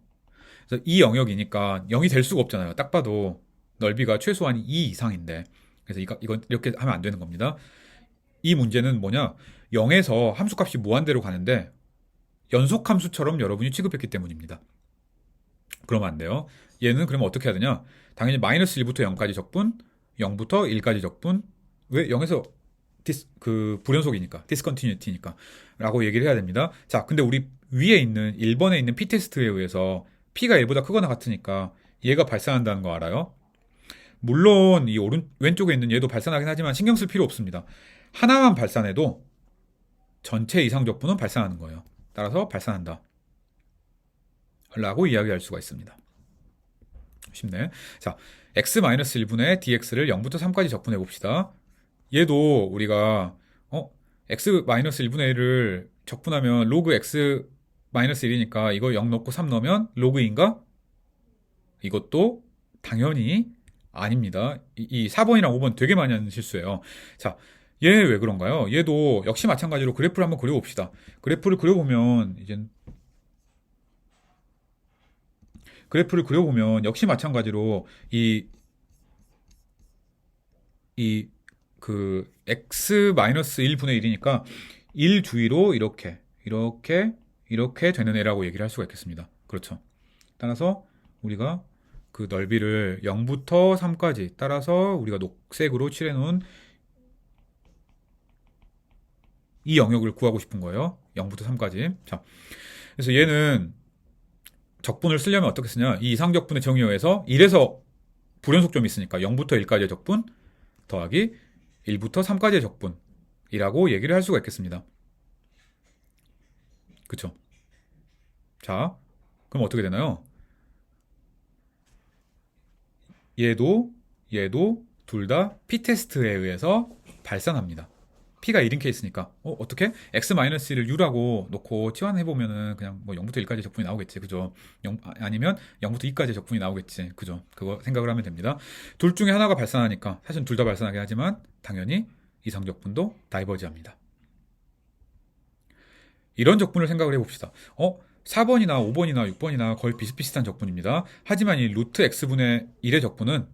그래서 이 영역이니까 0이 될 수가 없잖아요. 딱 봐도 넓이가 최소한 2 이상인데. 그래서 이건 이렇게 하면 안 되는 겁니다. 이 문제는 뭐냐? 0에서 함수값이 무한대로 가는데 연속함수처럼 여러분이 취급했기 때문입니다. 그러면 안 돼요. 얘는 그러면 어떻게 해야 되냐? 당연히 마이너스 1부터 0까지 적분, 0부터 1까지 적분. 왜? 0에서 불연속이니까, 디스컨티뉴티니까 라고 얘기를 해야 됩니다. 자, 근데 우리 위에 있는 1번에 있는 p-테스트에 의해서 p가 1보다 크거나 같으니까 얘가 발산한다는 거 알아요? 물론 이 왼쪽에 있는 얘도 발산하긴 하지만 신경 쓸 필요 없습니다. 하나만 발산해도 전체 이상적분은 발산하는 거예요. 따라서 발산한다 라고 이야기할 수가 있습니다. 쉽네. 자, x-1분의 dx를 0부터 3까지 적분해 봅시다. 얘도 우리가 x-1분의 1을 적분하면 로그 x-1이니까 이거 0 넣고 3 넣으면 로그 2인가? 이것도 당연히 아닙니다. 이 4번이랑 5번 되게 많이 하는 실수예요. 자, 얘 왜 그런가요? 얘도 역시 마찬가지로 그래프를 한번 그려봅시다. 그래프를 그려보면 역시 마찬가지로 그 x-1분의 1이니까 1 주위로 이렇게 되는 애라고 얘기를 할 수가 있겠습니다. 그렇죠. 따라서 우리가 그 넓이를 0부터 3까지 따라서 우리가 녹색으로 칠해 놓은 이 영역을 구하고 싶은 거예요. 0부터 3까지. 자, 그래서 얘는 적분을 쓰려면 어떻게 쓰냐? 이 이상적분의 정의에 의해서 1에서 불연속점이 있으니까 0부터 1까지의 적분 더하기 1부터 3까지의 적분이라고 얘기를 할 수가 있겠습니다. 그쵸? 자, 그럼 어떻게 되나요? 얘도 둘 다 P테스트에 의해서 발산합니다. P가 1인 케이스니까 어떻게? x-1을 u라고 놓고 치환해보면은 그냥 뭐 0부터 1까지 적분이 나오겠지. 그죠? 아니면 0부터 2까지 적분이 나오겠지. 그죠? 그거 생각을 하면 됩니다. 둘 중에 하나가 발산하니까 사실 둘 다 발산하긴 하지만 당연히 이상적분도 다이버지합니다. 이런 적분을 생각을 해봅시다. 4번이나 5번이나 6번이나 거의 비슷비슷한 적분입니다. 하지만 이 루트 x분의 1의 적분은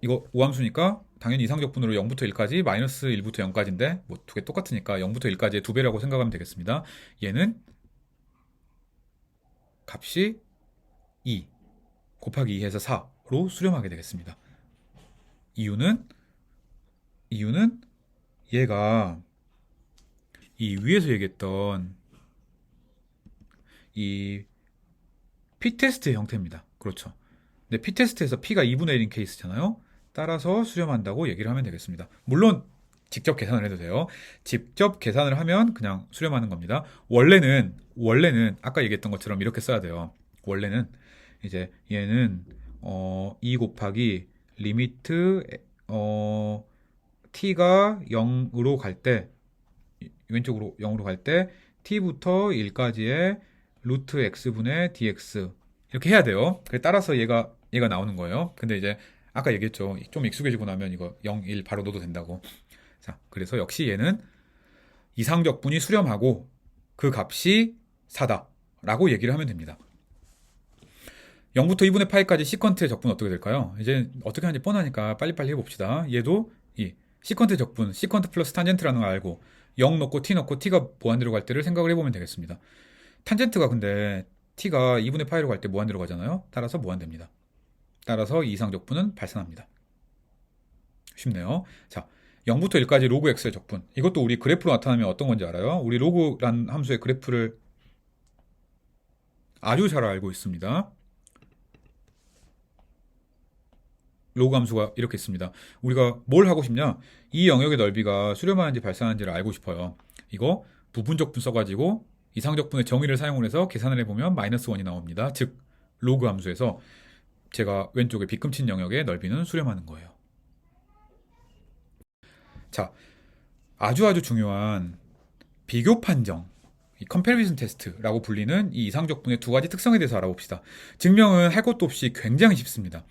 이거 오함수니까 당연히 이상적분으로 0부터 1까지 마이너스 1부터 0까지인데 뭐 두 개 똑같으니까 0부터 1까지의 2배라고 생각하면 되겠습니다. 얘는 값이 2 곱하기 2해서 4로 수렴하게 되겠습니다. 이유는 얘가 이 위에서 얘기했던 이 P테스트의 형태입니다. 그렇죠. 근데 P테스트에서 P가 2분의 1인 케이스잖아요. 따라서 수렴한다고 얘기를 하면 되겠습니다. 물론 직접 계산을 해도 돼요. 직접 계산을 하면 그냥 수렴하는 겁니다. 원래는 아까 얘기했던 것처럼 이렇게 써야 돼요. 원래는 이제 얘는 2 곱하기 리미트 t가 0으로 갈 때 왼쪽으로 0으로 갈 때 t부터 1까지의 루트 x분의 dx 이렇게 해야 돼요. 따라서 얘가 나오는 거예요. 근데 이제 아까 얘기했죠. 좀 익숙해지고 나면 이거 0, 1 바로 넣어도 된다고. 자, 그래서 역시 얘는 이상적분이 수렴하고 그 값이 4다 라고 얘기를 하면 됩니다. 0부터 2분의 파이까지 시컨트의 적분 어떻게 될까요? 이제 어떻게 하는지 뻔하니까 빨리빨리 해봅시다. 얘도 이 시컨트의 적분, 시컨트 플러스 탄젠트라는 걸 알고 0 넣고 t 넣고 t가 무한대로 갈 때를 생각을 해보면 되겠습니다. 탄젠트가 근데 t가 2분의 파이로 갈 때 무한대로 가잖아요. 따라서 무한대입니다. 따라서 이 이상적분은 발산합니다. 쉽네요. 자, 0부터 1까지 로그 x의 적분. 이것도 우리 그래프로 나타나면 어떤 건지 알아요? 우리 로그란 함수의 그래프를 아주 잘 알고 있습니다. 로그 함수가 이렇게 있습니다. 우리가 뭘 하고 싶냐? 이 영역의 넓이가 수렴하는지 발산하는지를 알고 싶어요. 이거 부분적분 써가지고 이상적분의 정의를 사용을 해서 계산을 해보면 마이너스 1이 나옵니다. 즉 로그 함수에서 제가 왼쪽에 빗금친 영역의 넓이는 수렴하는 거예요. 자, 아주 중요한 비교 판정, 이 컴패리즌 테스트라고 불리는 이 이상적분의 두 가지 특성에 대해서 알아봅시다. 증명은 할 것도 없이 굉장히 쉽습니다.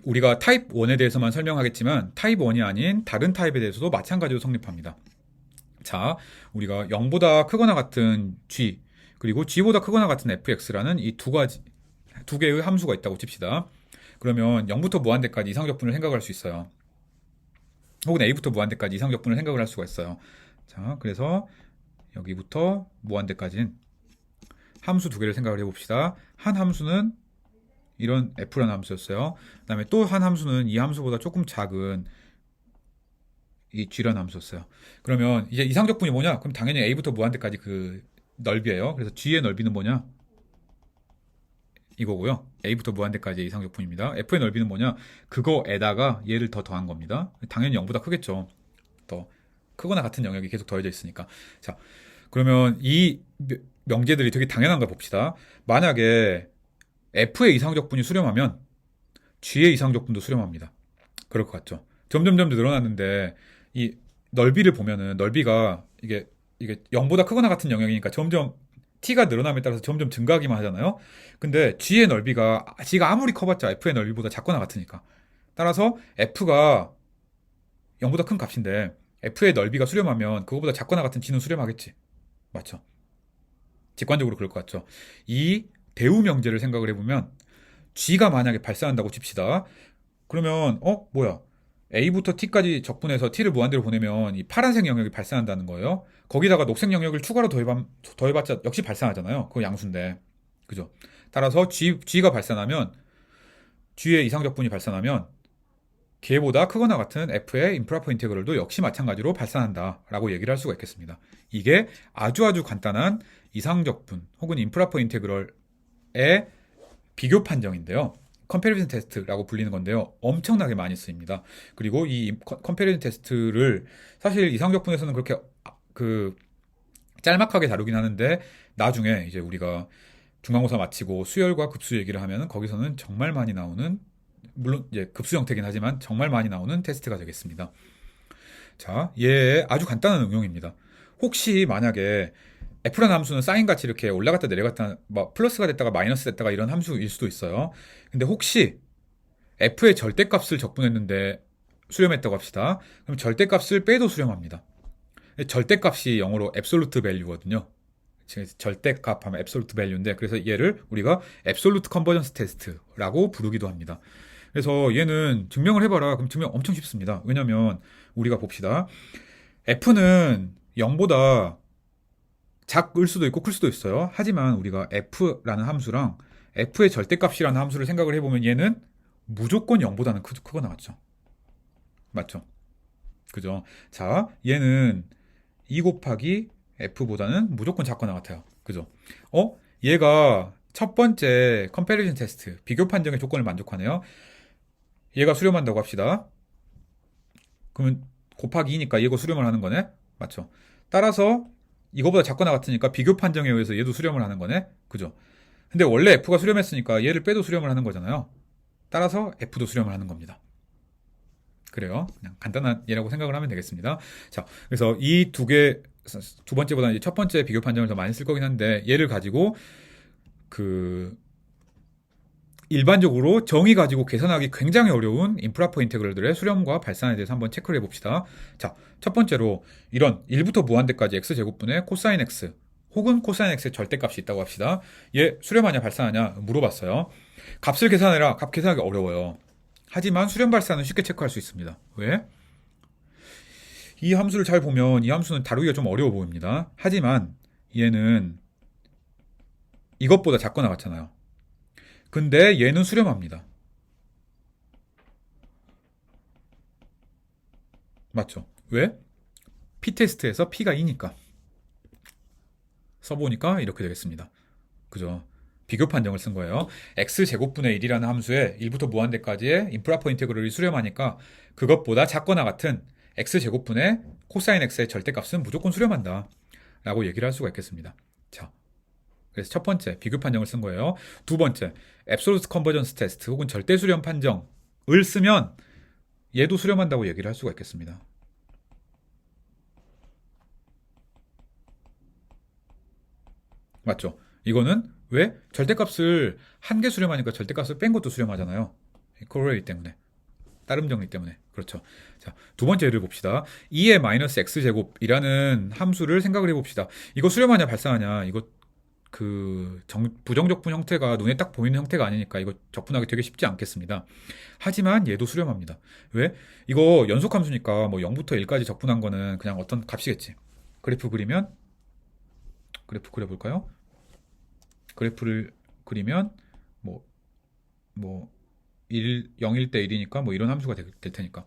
우리가 타입 1에 대해서만 설명하겠지만 타입 1이 아닌 다른 타입에 대해서도 마찬가지로 성립합니다. 자, 우리가 0보다 크거나 같은 g 그리고 g보다 크거나 같은 fx라는 이 두 개의 함수가 있다고 칩시다. 그러면 0부터 무한대까지 이상적분을 생각할 수 있어요. 혹은 a부터 무한대까지 이상적분을 생각을 할 수가 있어요. 자, 그래서 여기부터 무한대까지는 함수 두 개를 생각을 해봅시다. 한 함수는 이런 f라는 함수였어요. 그 다음에 또 한 함수는 이 함수보다 조금 작은 이 g라는 함수였어요. 그러면 이제 이상적분이 뭐냐? 그럼 당연히 a부터 무한대까지 그 넓이에요. 그래서 g의 넓이는 뭐냐? 이거고요. a부터 무한대까지의 이상적분입니다. f의 넓이는 뭐냐? 그거에다가 얘를 더 더한 겁니다. 당연히 0보다 크겠죠. 더 크거나 같은 영역이 계속 더해져 있으니까. 자, 그러면 이 명제들이 되게 당연한 걸 봅시다. 만약에 f의 이상적분이 수렴하면 g의 이상적분도 수렴합니다. 그럴 것 같죠. 점점 늘어났는데 이 넓이를 보면은 넓이가 이게 0보다 크거나 같은 영역이니까 점점 t가 늘어남에 따라서 점점 증가하기만 하잖아요. 근데 g의 넓이가 g가 아무리 커봤자 f의 넓이보다 작거나 같으니까. 따라서 f가 0보다 큰 값인데 f의 넓이가 수렴하면 그거보다 작거나 같은 g는 수렴하겠지. 맞죠? 직관적으로 그럴 것 같죠. 이 대우 명제를 생각을 해보면 g가 만약에 발산한다고 칩시다. 그러면 뭐야? a부터 t까지 적분해서 t를 무한대로 보내면 이 파란색 영역이 발산한다는 거예요. 거기다가 녹색 영역을 추가로 더해봤자 역시 발산하잖아요. 그거 양수인데. 그죠? 따라서 g가 발산하면 g의 이상적분이 발산하면 걔보다 크거나 같은 f의 임프로퍼 인테그럴도 역시 마찬가지로 발산한다라고 얘기를 할 수가 있겠습니다. 이게 아주 간단한 이상적분 혹은 임프로퍼 인테그럴의 비교 판정인데요. 컴패리즌 테스트라고 불리는 건데요. 엄청나게 많이 쓰입니다. 그리고 이 컴패리즌 테스트를 사실 이상적분에서는 그렇게 짤막하게 다루긴 하는데 나중에 이제 우리가 중간고사 마치고 수열과 급수 얘기를 하면은 거기서는 정말 많이 나오는, 물론 이제 급수 형태긴 하지만 정말 많이 나오는 테스트가 되겠습니다. 자, 얘 아주 간단한 응용입니다. 혹시 만약에 f라는 함수는 사인같이 이렇게 올라갔다 내려갔다 뭐 플러스가 됐다가 마이너스 됐다가 이런 함수일 수도 있어요. 근데 혹시 f의 절대값을 적분했는데 수렴했다고 합시다. 그럼 절대값을 빼도 수렴합니다. 절대값이 영어로 absolute value거든요. 절대값 하면 absolute value인데 그래서 얘를 우리가 absolute convergence test라고 부르기도 합니다. 그래서 얘는 증명을 해봐라. 그럼 증명 엄청 쉽습니다. 왜냐면 우리가 봅시다. f는 0보다 작을 수도 있고 클 수도 있어요. 하지만 우리가 f라는 함수랑 f의 절대값이라는 함수를 생각을 해보면 얘는 무조건 0보다는 크거나 같죠. 맞죠? 그죠? 자, 얘는 2 곱하기 f보다는 무조건 작거나 같아요. 그죠? 얘가 첫 번째 컴패리즌 테스트, 비교 판정의 조건을 만족하네요. 얘가 수렴한다고 합시다. 그러면 곱하기 2니까 얘가 수렴을 하는 거네? 맞죠? 따라서 이거보다 작거나 같으니까 비교 판정에 의해서 얘도 수렴을 하는 거네? 그죠? 근데 원래 f가 수렴했으니까 얘를 빼도 수렴을 하는 거잖아요. 따라서 f도 수렴을 하는 겁니다. 그래요. 그냥 간단한 예라고 생각을 하면 되겠습니다. 자, 그래서 이 두 번째보다는 첫 번째 비교 판정을 더 많이 쓸 거긴 한데 얘를 가지고 일반적으로 정의 가지고 계산하기 굉장히 어려운 임프로퍼 인테그럴들의 수렴과 발산에 대해서 한번 체크를 해봅시다. 자, 첫 번째로 이런 1부터 무한대까지 x제곱분의 코사인 x 혹은 코사인 x의 절대값이 있다고 합시다. 얘 수렴하냐 발산하냐 물어봤어요. 값을 계산해라. 값 계산하기 어려워요. 하지만 수렴 발산은 쉽게 체크할 수 있습니다. 왜? 이 함수를 잘 보면 이 함수는 다루기가 좀 어려워 보입니다. 하지만 얘는 이것보다 작거나 같잖아요. 근데 얘는 수렴합니다. 맞죠? 왜? p-테스트에서 p가 2니까. 써보니까 이렇게 되겠습니다. 그죠? 비교 판정을 쓴 거예요. x제곱분의 1이라는 함수에 1부터 무한대까지의 임프로퍼 인테그럴이 수렴하니까 그것보다 작거나 같은 x제곱분의 코사인 x의 절대값은 무조건 수렴한다 라고 얘기를 할 수가 있겠습니다. 자, 그래서 첫 번째 비교 판정을 쓴 거예요. 두 번째 absolute convergence test 혹은 절대 수렴 판정을 쓰면 얘도 수렴한다고 얘기를 할 수가 있겠습니다. 맞죠? 이거는 왜? 절대값을 한 개 수렴하니까 절대값을 뺀 것도 수렴하잖아요. 코로레이 때문에. 따름 정리 때문에. 그렇죠. 자, 두 번째 예를 봅시다. 2의 마이너스 x제곱이라는 함수를 생각을 해봅시다. 이거 수렴하냐 발산하냐. 이거 부정적분 형태가 눈에 딱 보이는 형태가 아니니까 이거 적분하기 되게 쉽지 않겠습니다. 하지만 얘도 수렴합니다. 왜? 이거 연속함수니까 뭐 0부터 1까지 적분한 거는 그냥 어떤 값이겠지. 그래프 그려볼까요? 그래프를 그리면 뭐 0일 때 1이니까 뭐 이런 함수가 될 테니까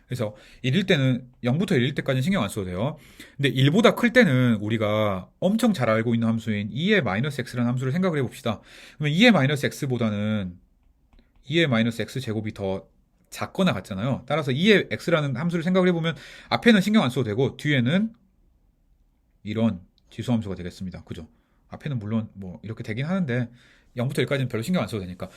그래서 1일 때는 0부터 1일 때까지는 신경 안 써도 돼요. 근데 1보다 클 때는 우리가 엄청 잘 알고 있는 함수인 2의 마이너스 x라는 함수를 생각을 해봅시다. 그러면 2의 마이너스 x보다는 2의 마이너스 x 제곱이 더 작거나 같잖아요. 따라서 2의 x라는 함수를 생각을 해보면 앞에는 신경 안 써도 되고 뒤에는 이런 지수함수가 되겠습니다. 그죠? 앞에는 물론 뭐 이렇게 되긴 하는데 0부터 1까지는 별로 신경 안 써도 되니까.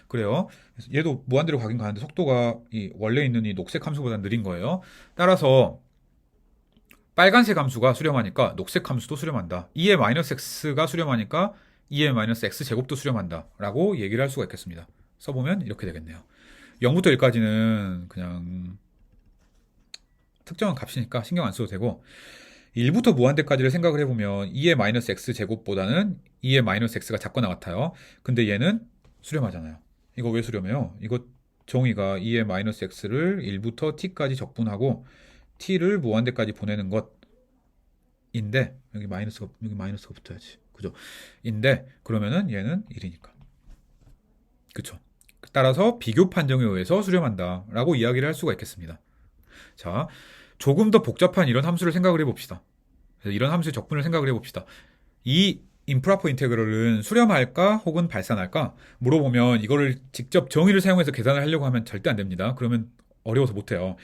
그래요. 그래서 얘도 무한대로 가긴 가는데 속도가 이 원래 있는 이 녹색 함수보다 느린 거예요. 따라서 빨간색 함수가 수렴하니까 녹색 함수도 수렴한다. 2의 마이너스 x가 수렴하니까 2의 마이너스 x 제곱도 수렴한다. 라고 얘기를 할 수가 있겠습니다. 써보면 이렇게 되겠네요. 0부터 1까지는 그냥 특정한 값이니까 신경 안 써도 되고 1부터 무한대까지를 생각을 해보면 2의 마이너스 x 제곱보다는 2의 마이너스 x가 작거나 같아요. 근데 얘는 수렴하잖아요. 이거 왜 수렴해요? 이거 정의가 2의 마이너스 x를 1부터 t까지 적분하고 t를 무한대까지 보내는 것인데 여기 마이너스가 붙어야지. 그죠? 인데 그러면은 얘는 1이니까. 그쵸? 따라서 비교 판정에 의해서 수렴한다 라고 이야기를 할 수가 있겠습니다. 자, 조금 더 복잡한 이런 함수를 생각을 해봅시다. 이런 함수의 적분을 생각을 해봅시다. 이 임프라퍼 인테그럴은 수렴할까 혹은 발산할까 물어보면 이거를 직접 정의를 사용해서 계산을 하려고 하면 절대 안 됩니다. 그러면 어려워서 못해요.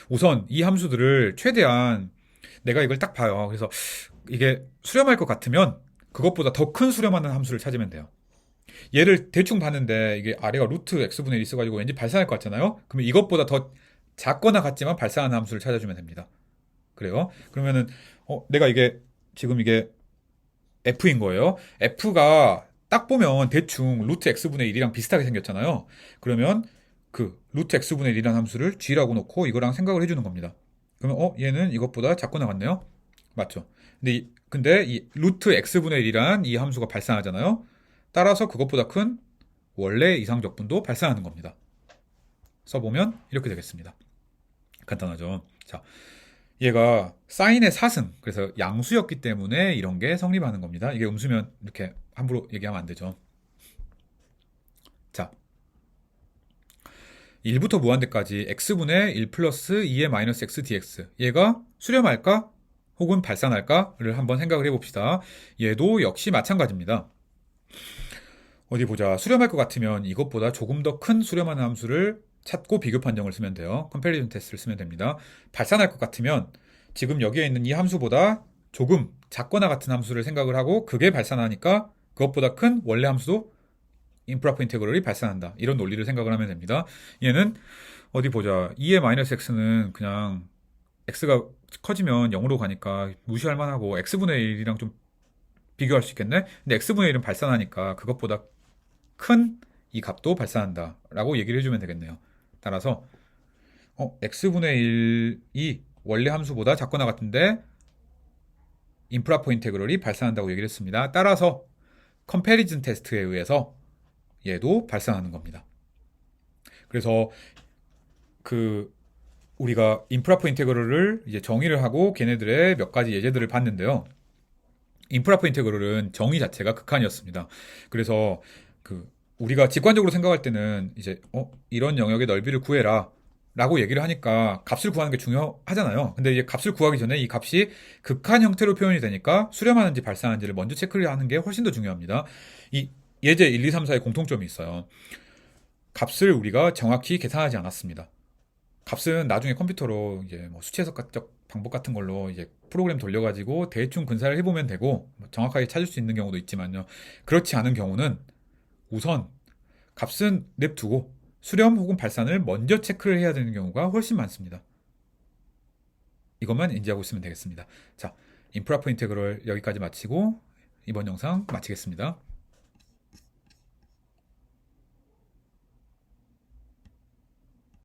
우선 이 함수들을 최대한 내가 이걸 딱 봐요. 그래서 이게 수렴할 것 같으면 그것보다 더 큰 수렴하는 함수를 찾으면 돼요. 얘를 대충 봤는데 이게 아래가 루트 x분의 1 있어가지고 왠지 발산할 것 같잖아요. 그러면 이것보다 더 작거나 같지만 발산하는 함수를 찾아주면 됩니다. 그래요. 그러면은 내가 지금 이게 f인 거예요. f가 딱 보면 대충 루트 x분의 1이랑 비슷하게 생겼잖아요. 그러면 그 루트 x분의 1이라는 함수를 g라고 놓고 이거랑 생각을 해주는 겁니다. 그러면 얘는 이것보다 작거나 같네요. 맞죠? 근데 이 루트 x분의 1이란 이 함수가 발산하잖아요. 따라서 그것보다 큰 원래 이상적분도 발산하는 겁니다. 써보면 이렇게 되겠습니다. 간단하죠? 자, 얘가 사인의 4승, 그래서 양수였기 때문에 이런 게 성립하는 겁니다. 이게 음수면 이렇게 함부로 얘기하면 안 되죠. 자, 1부터 무한대까지 x분의 1 플러스 2의 마이너스 x dx 얘가 수렴할까 혹은 발산할까를 한번 생각을 해봅시다. 얘도 역시 마찬가지입니다. 어디 보자. 수렴할 것 같으면 이것보다 조금 더 큰 수렴하는 함수를 찾고 비교 판정을 쓰면 돼요. 컴패리즌 테스트를 쓰면 됩니다. 발산할 것 같으면 지금 여기에 있는 이 함수보다 조금 작거나 같은 함수를 생각을 하고 그게 발산하니까 그것보다 큰 원래 함수도 임프로퍼 인테그럴이 발산한다. 이런 논리를 생각을 하면 됩니다. 얘는 어디 보자. 2의 마이너스 x는 그냥 x가 커지면 0으로 가니까 무시할 만하고 x분의 1이랑 좀 비교할 수 있겠네? 근데 x분의 1은 발산하니까 그것보다 큰 이 값도 발산한다 라고 얘기를 해주면 되겠네요. 따라서 x분의 1이 원래 함수보다 작거나 같은데 임프라퍼 인테그럴이 발산한다고 얘기를 했습니다. 따라서 컴패리즌 테스트에 의해서 얘도 발산하는 겁니다. 그래서 우리가 임프라퍼 인테그럴을 이제 정의를 하고 걔네들의 몇 가지 예제들을 봤는데요. 임프라퍼 인테그럴은 정의 자체가 극한이었습니다. 그래서 우리가 직관적으로 생각할 때는 이제 이런 영역의 넓이를 구해라 라고 얘기를 하니까 값을 구하는 게 중요하잖아요. 근데 이제 값을 구하기 전에 이 값이 극한 형태로 표현이 되니까 수렴하는지 발산하는지를 먼저 체크를 하는 게 훨씬 더 중요합니다. 이 예제 1, 2, 3, 4의 공통점이 있어요. 값을 우리가 정확히 계산하지 않았습니다. 값은 나중에 컴퓨터로 이제 뭐 수치 해석적 방법 같은 걸로 이제 프로그램 돌려가지고 대충 근사를 해보면 되고 정확하게 찾을 수 있는 경우도 있지만요. 그렇지 않은 경우는 우선 값은 냅두고 수렴 혹은 발산을 먼저 체크를 해야 되는 경우가 훨씬 많습니다. 이것만 인지하고 있으면 되겠습니다. 자, 임프로퍼 인테그럴 여기까지 마치고 이번 영상 마치겠습니다.